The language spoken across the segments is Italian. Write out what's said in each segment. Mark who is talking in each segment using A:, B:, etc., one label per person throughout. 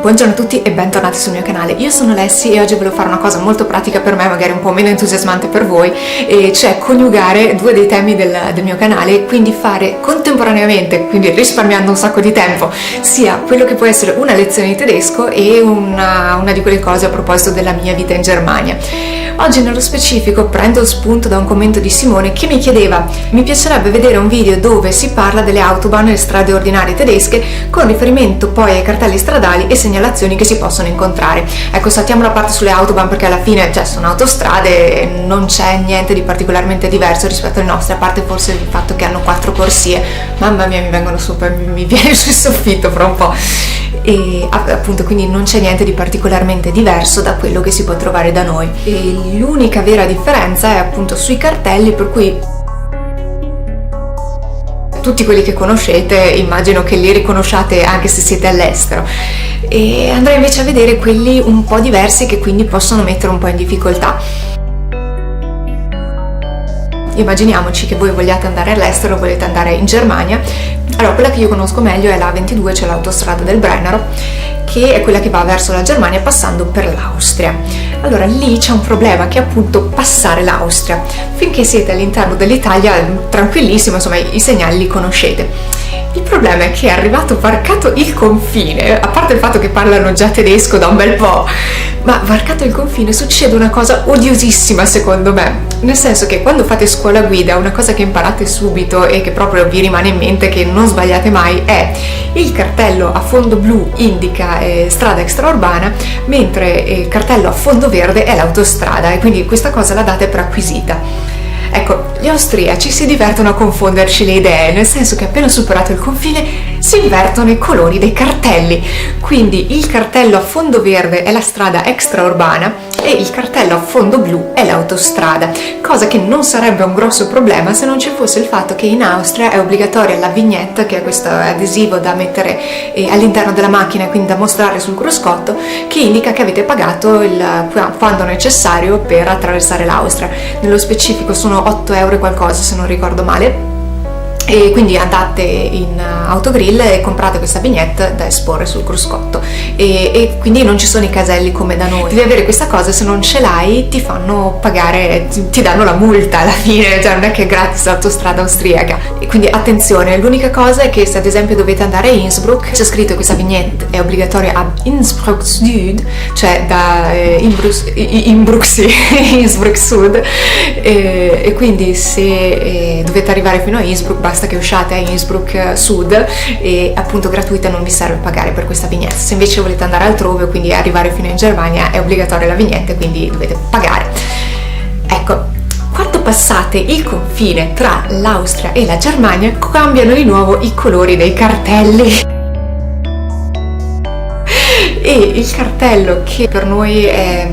A: Buongiorno a tutti e bentornati sul mio canale. Io sono Lessi e oggi volevo fare una cosa molto pratica per me, magari un po' meno entusiasmante per voi, e cioè coniugare due dei temi del mio canale, quindi fare contemporaneamente, quindi risparmiando un sacco di tempo, sia quello che può essere una lezione di tedesco e una di quelle cose a proposito della mia vita in Germania. Oggi nello specifico prendo spunto da un commento di Simone che mi chiedeva: mi piacerebbe vedere un video dove si parla delle autobahn e le strade ordinarie tedesche con riferimento poi ai cartelli stradali e segnalazioni che si possono incontrare. Ecco, saltiamo la parte sulle autobahn perché alla fine sono autostrade e non c'è niente di particolarmente diverso rispetto alle nostre, a parte forse il fatto che hanno 4 corsie. Mamma mia, mi vengono sopra, mi viene sul soffitto fra un po'. E appunto quindi non c'è niente di particolarmente diverso da quello che si può trovare da noi, e l'unica vera differenza è appunto sui cartelli, per cui tutti quelli che conoscete immagino che li riconosciate anche se siete all'estero, e andrei invece a vedere quelli un po' diversi che quindi possono mettere un po' in difficoltà. Immaginiamoci che voi vogliate andare all'estero, volete andare in Germania. Allora, quella che io conosco meglio è la A22, cioè l'autostrada del Brennero, che è quella che va verso la Germania passando per l'Austria. Allora, lì c'è un problema, che è appunto passare l'Austria. Finché siete all'interno dell'Italia, tranquillissimo, insomma, i segnali li conoscete. Il problema è che è arrivato varcato il confine, a parte il fatto che parlano già tedesco da un bel po', ma varcato il confine succede una cosa odiosissima secondo me, nel senso che quando fate scuola guida una cosa che imparate subito e che proprio vi rimane in mente, che non sbagliate mai, è il cartello a fondo blu indica strada extraurbana, mentre il cartello a fondo verde è l'autostrada, e quindi questa cosa la date per acquisita. Ecco, gli austriaci si divertono a confonderci le idee, nel senso che appena superato il confine si invertono i colori dei cartelli, quindi il cartello a fondo verde è la strada extraurbana e il cartello a fondo blu è l'autostrada, cosa che non sarebbe un grosso problema se non ci fosse il fatto che in Austria è obbligatoria la vignette, che è questo adesivo da mettere all'interno della macchina, quindi da mostrare sul cruscotto, che indica che avete pagato quando necessario per attraversare l'Austria. Nello specifico sono 8 euro e qualcosa, se non ricordo male, e quindi andate in autogrill e comprate questa vignette da esporre sul cruscotto, e quindi non ci sono i caselli come da noi. Devi avere questa cosa, se non ce l'hai ti fanno pagare, ti danno la multa alla fine, cioè non è che è gratis l'autostrada austriaca. E quindi attenzione, l'unica cosa è che se ad esempio dovete andare a Innsbruck, c'è scritto che questa vignette è obbligatoria a Innsbruck Süd, cioè da Innsbruck Sud, e quindi se dovete arrivare fino a Innsbruck basta che usciate a Innsbruck Sud, e appunto gratuita, non vi serve pagare per questa vignetta. Se invece volete andare altrove, quindi arrivare fino in Germania, è obbligatoria la vignetta, quindi dovete pagare. Ecco, quando passate il confine tra l'Austria e la Germania cambiano di nuovo i colori dei cartelli. E il cartello che per noi è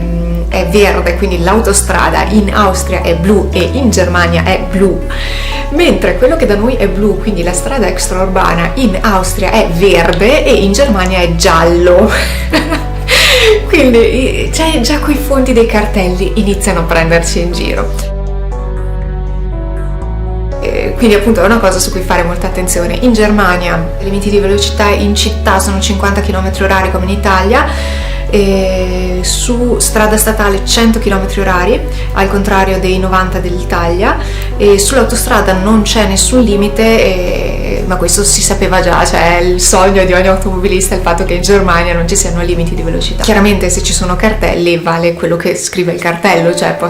A: verde, quindi l'autostrada, in Austria è blu e in Germania è blu, mentre quello che da noi è blu, quindi la strada extraurbana, in Austria è verde e in Germania è giallo. Quindi già quei fondi dei cartelli iniziano a prenderci in giro. Quindi appunto è una cosa su cui fare molta attenzione. In Germania i limiti di velocità in città sono 50 km/h come in Italia, e su strada statale 100 km/h, al contrario dei 90 dell'Italia, e sull'autostrada non c'è nessun limite, ma questo si sapeva già, cioè il sogno di ogni automobilista è il fatto che in Germania non ci siano limiti di velocità. Chiaramente se ci sono cartelli vale quello che scrive il cartello, cioè può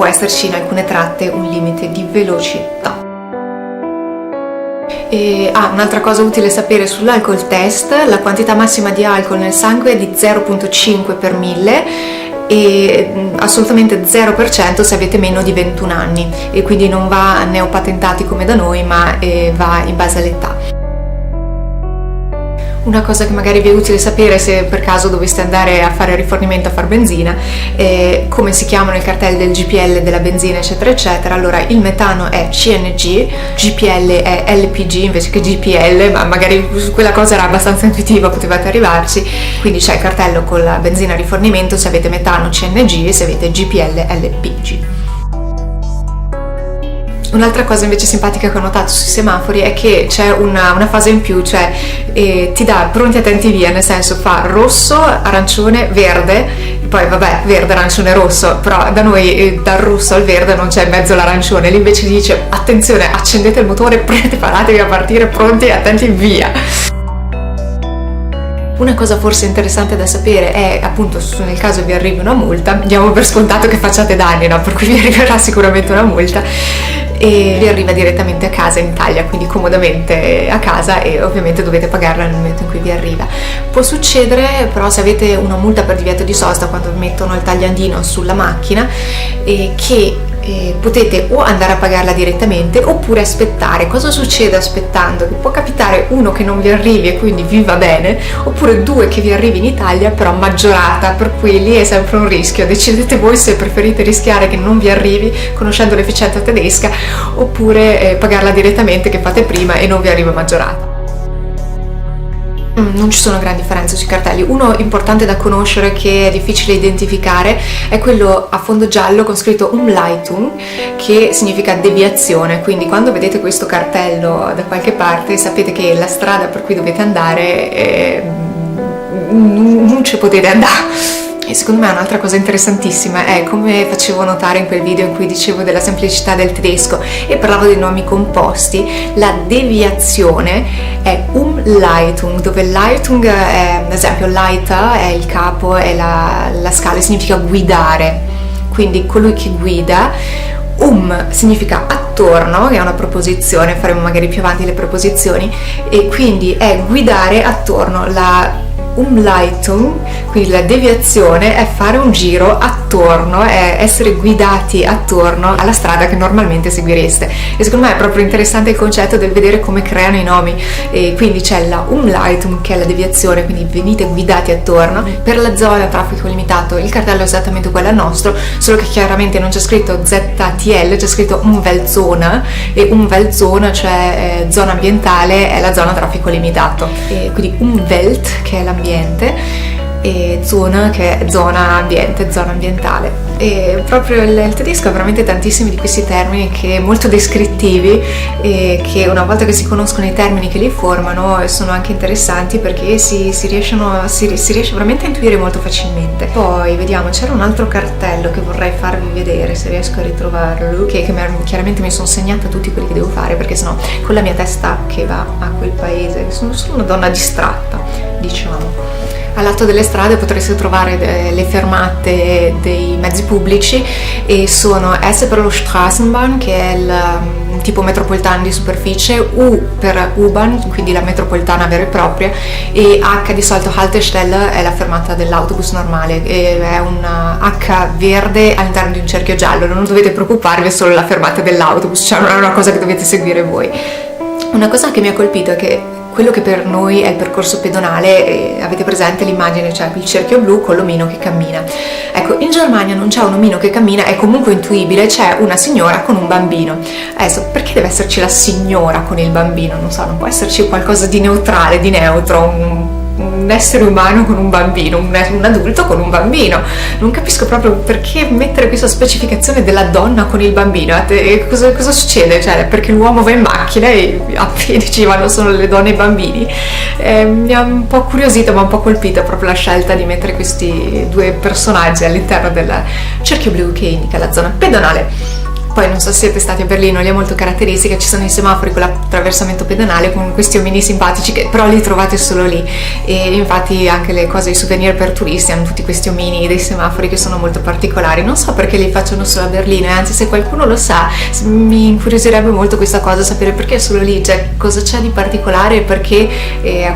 A: esserci in alcune tratte un limite di velocità. Un'altra cosa utile sapere sull'alcol test: la quantità massima di alcol nel sangue è di 0,5 per 1000 e assolutamente 0% se avete meno di 21 anni, e quindi non va a neopatentati come da noi, ma va in base all'età. Una cosa che magari vi è utile sapere se per caso doveste andare a fare rifornimento, a far benzina, come si chiamano i cartelli del GPL, della benzina, eccetera eccetera. Allora, il metano è CNG, GPL è LPG invece che GPL, ma magari quella cosa era abbastanza intuitiva, potevate arrivarci. Quindi c'è il cartello con la benzina a rifornimento se avete metano CNG, e se avete GPL LPG. Un'altra cosa invece simpatica che ho notato sui semafori è che c'è una fase in più, cioè ti dà pronti attenti via, nel senso fa rosso, arancione, verde, poi vabbè, verde, arancione, rosso, però da noi dal rosso al verde non c'è in mezzo l'arancione, lì invece dice attenzione, accendete il motore, preparatevi a partire, pronti, attenti, via. Una cosa forse interessante da sapere è appunto nel caso vi arrivi una multa, diamo per scontato che facciate danni, no? Per cui vi arriverà sicuramente una multa e vi arriva direttamente a casa in Italia, quindi comodamente a casa, e ovviamente dovete pagarla nel momento in cui vi arriva. Può succedere però, se avete una multa per divieto di sosta quando mettono il tagliandino sulla macchina, che potete o andare a pagarla direttamente oppure aspettare. Cosa succede aspettando? Che può capitare uno che non vi arrivi e quindi vi va bene, oppure due che vi arrivi in Italia però maggiorata, per cui lì è sempre un rischio. Decidete voi se preferite rischiare che non vi arrivi conoscendo l'efficienza tedesca, oppure pagarla direttamente che fate prima e non vi arriva maggiorata. Non ci sono grandi differenze sui cartelli. Uno importante da conoscere che è difficile identificare è quello a fondo giallo con scritto Umleitung, che significa deviazione, quindi quando vedete questo cartello da qualche parte sapete che la strada per cui dovete andare non ci potete andare. E secondo me un'altra cosa interessantissima è, come facevo notare in quel video in cui dicevo della semplicità del tedesco e parlavo di nomi composti, la deviazione è Umleitung, dove Leitung è, ad esempio, Leiter è il capo, è la scala, significa guidare, quindi colui che guida. Significa attorno, che è una proposizione, faremo magari più avanti le preposizioni, e quindi è guidare attorno. La Umleitung, quindi la deviazione, è fare un giro attorno, è essere guidati attorno alla strada che normalmente seguireste. E secondo me è proprio interessante il concetto del vedere come creano i nomi. E quindi c'è la Umleitung, che è la deviazione, quindi venite guidati attorno. Per la zona traffico limitato il cartello è esattamente quello al nostro, solo che chiaramente non c'è scritto ZTL, c'è scritto Umweltzone, e Umweltzone, cioè zona ambientale, è la zona traffico limitato. E quindi Umwelt, che è l'ambiente, e Zona, che è zona ambiente, zona ambientale. E proprio il tedesco ha veramente tantissimi di questi termini che molto descrittivi, e che una volta che si conoscono i termini che li formano sono anche interessanti, perché si riesce veramente a intuire molto facilmente. Poi vediamo, c'era un altro cartello che vorrei farvi vedere se riesco a ritrovarlo, che chiaramente mi sono segnata tutti quelli che devo fare, perché sennò con la mia testa che va a quel paese sono una donna distratta, diciamo. Al lato delle strade potreste trovare le fermate dei mezzi pubblici, e sono S per lo Straßenbahn, che è il tipo metropolitana di superficie, U per U-Bahn, quindi la metropolitana vera e propria, e H di solito Haltestelle è la fermata dell'autobus normale, e è un H verde all'interno di un cerchio giallo. Non dovete preoccuparvi, è solo la fermata dell'autobus, cioè non è una cosa che dovete seguire voi. Una cosa che mi ha colpito è che quello che per noi è il percorso pedonale, avete presente l'immagine, cioè il cerchio blu con l'omino che cammina. Ecco, in Germania non c'è un omino che cammina, è comunque intuibile, c'è una signora con un bambino. Adesso, perché deve esserci la signora con il bambino? Non so, non può esserci qualcosa di neutrale, di neutro, un essere umano con un bambino, un adulto con un bambino. Non capisco proprio perché mettere questa specificazione della donna con il bambino. Cosa succede? Cioè, perché l'uomo va in macchina e a piedi ci vanno solo le donne e i bambini? Mi ha un po' curiosito, ma un po' colpita proprio la scelta di mettere questi due personaggi all'interno del cerchio blu che indica la zona pedonale. Poi non so se siete stati a Berlino, lì è molto caratteristica, ci sono i semafori con l'attraversamento pedonale con questi omini simpatici, che però li trovate solo lì, e infatti anche le cose di souvenir per turisti hanno tutti questi omini dei semafori che sono molto particolari. Non so perché li facciano solo a Berlino, e anzi, se qualcuno lo sa mi incuriosirebbe molto questa cosa, sapere perché solo lì, cioè cosa c'è di particolare, perché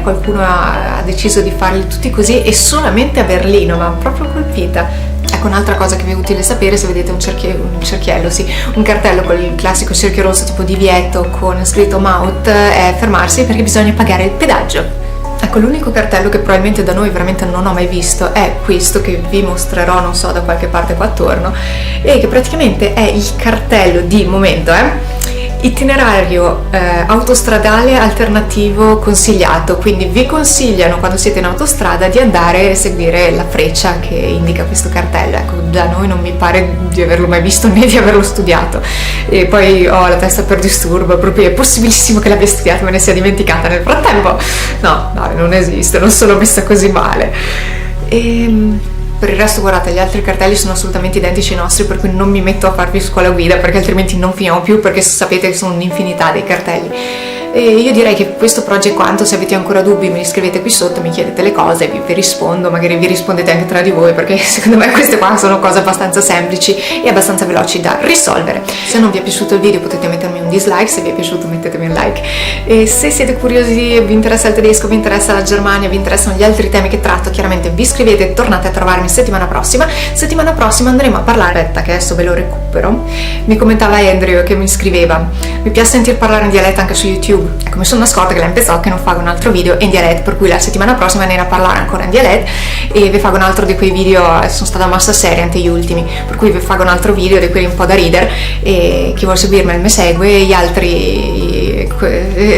A: qualcuno ha deciso di farli tutti così e solamente a Berlino. Ma proprio colpita. Ecco, un'altra cosa che vi è utile sapere, se vedete un cerchiello, sì, un cartello con il classico cerchio rosso tipo divieto con scritto Maut, è fermarsi perché bisogna pagare il pedaggio. Ecco, l'unico cartello che probabilmente da noi veramente non ho mai visto è questo, che vi mostrerò, non so, da qualche parte qua attorno, e che praticamente è il cartello di momento, Itinerario autostradale alternativo consigliato, quindi vi consigliano quando siete in autostrada di andare a seguire la freccia che indica questo cartello. Ecco, da noi non mi pare di averlo mai visto né di averlo studiato, e poi ho la testa per disturbo, proprio è possibilissimo che l'abbia studiato e me ne sia dimenticata nel frattempo. No, non esiste, non sono messa così male. Per il resto, guardate, gli altri cartelli sono assolutamente identici ai nostri, per cui non mi metto a farvi scuola guida, perché altrimenti non finiamo più, perché sapete che sono un'infinità dei cartelli. E io direi che questo per oggi è quanto. Se avete ancora dubbi me li scrivete qui sotto, mi chiedete le cose, vi rispondo, magari vi rispondete anche tra di voi, perché secondo me queste qua sono cose abbastanza semplici e abbastanza veloci da risolvere. Se non vi è piaciuto il video potete mettermi un dislike, se vi è piaciuto mettetemi un like, e se siete curiosi, vi interessa il tedesco, vi interessa la Germania, vi interessano gli altri temi che tratto, chiaramente vi iscrivete e tornate a trovarmi settimana prossima. Settimana prossima andremo a parlare, aspetta che adesso ve lo recupero, mi commentava Andrew che mi scriveva: mi piace sentir parlare in dialetto anche su YouTube. Ecco, mi sono accorta che l'anno passato che non fago un altro video in dialetto, per cui la settimana prossima ne a parlare ancora in dialetto, e vi fago un altro di quei video, sono stata massa seria anche gli ultimi, per cui vi fago un altro video di quelli un po' da ridere, e chi vuole seguirmi me segue, gli altri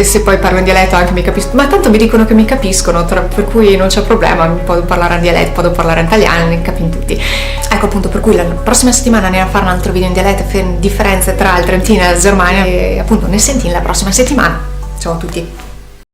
A: se poi parlo in dialetto anche mi capiscono, ma tanto mi dicono che mi capiscono, per cui non c'è problema, posso parlare in dialetto, posso parlare in italiano, ne capiscono tutti. Ecco, appunto, per cui la prossima settimana ne a fare un altro video in dialetto, differenze tra il Trentino e la Germania, e appunto ne senti la prossima settimana. Ciao a tutti!